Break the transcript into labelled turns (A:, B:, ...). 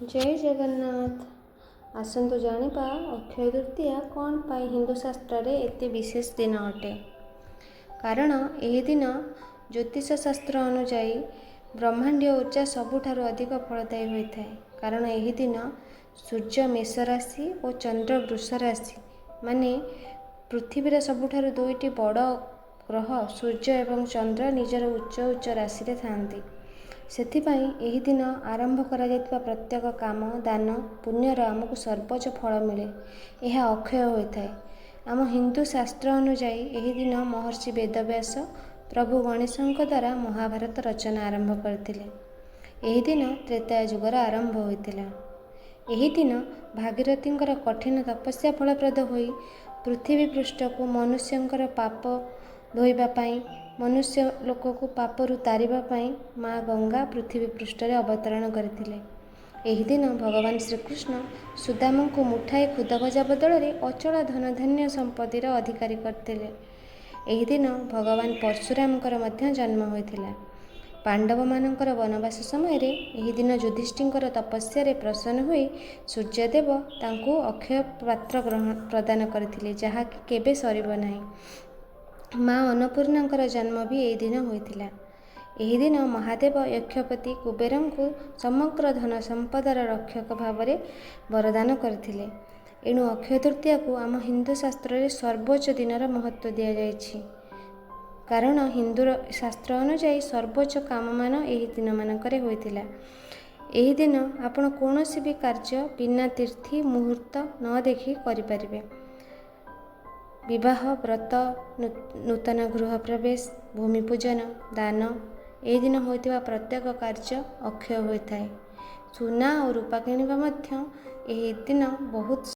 A: जय जगन्नाथ। आसतु जानिबा अक्षय तृतीया कौन पाई हिंदू शास्त्र रे एते विशेष दिन अटे। कारण यह दिन ज्योतिष शास्त्र अनुजाई ब्रह्मांडीय ऊर्जा सबुठारु अधिक फलदायी होता है। कारण यह दिन सूर्य मेष राशि और चंद्र वृष राशि माने पृथ्वीर सबुठारु दुईटी बड़ ग्रह सूर्य एवं चंद्र निजर उच्च उच्च राशि रे थांती। सेथिपाई यही दिन आरंभ करा जायतिबा प्रत्येक काम दान पुण्यर आमको सर्वोच्च फल मिले। यह अक्षय होता है। आम हिंदू शास्त्र अनुजाई यही दिन महर्षि वेदव्यास प्रभु गणेशों द्वारा महाभारत रचना आरंभ करते। यही दिन त्रेता युगर आरंभ होता। यही दिन भागीरथी कठिन तपस्या फलप्रद होई पृथ्वी पृष्ठ को मनुष्यंकर पाप धोइबापाई मनुष्य लोक को पापरु तारिबापाई माँ गंगा पृथ्वी पृष्ठ रे अवतरण करथिले। एही दिन भगवान श्रीकृष्ण सुदामा को मुठाए खुद भजा बदल में अचल धन धान्य संपत्तिर अधिकारी करथिले। एही दिन भगवान परशुरामकर मध्य जन्म होइथिला। पांडव मानकर वनवास समय रे एही दिन युधिष्ठिरकर तपस्या रे प्रसन्न होई सूर्यदेव तांको अक्षय पात्र ग्रहण प्रदान करथिले, जहा कि केबे सरिब नाही। माँ अन्नपूर्णांकर जन्म भी यही दिन होइथिला। यही दिन महादेव यक्षपति कुबेरं को समग्र धन संपदार रक्षक भाव में वरदान करथिले। एणु अक्षय तृतीया को आम हिंदू शास्त्र रे सर्वोच्च दिनर महत्व दिया जायछि। कारण हिंदू शास्त्र अनुजाई सर्वोच्च काम मान यही दिन मानकरे होइथिला। यही दिन आपण कोनोसी भी कार्य बिना तीर्थी मुहूर्त न देखि करि परिबे। विवाह व्रत नूतन गृह प्रवेश भूमि पूजन दान यह दिन होइतिबा प्रत्येक कार्य अक्षय होता है। सुना और रूपा किणवा मध्य यही दिन बहुत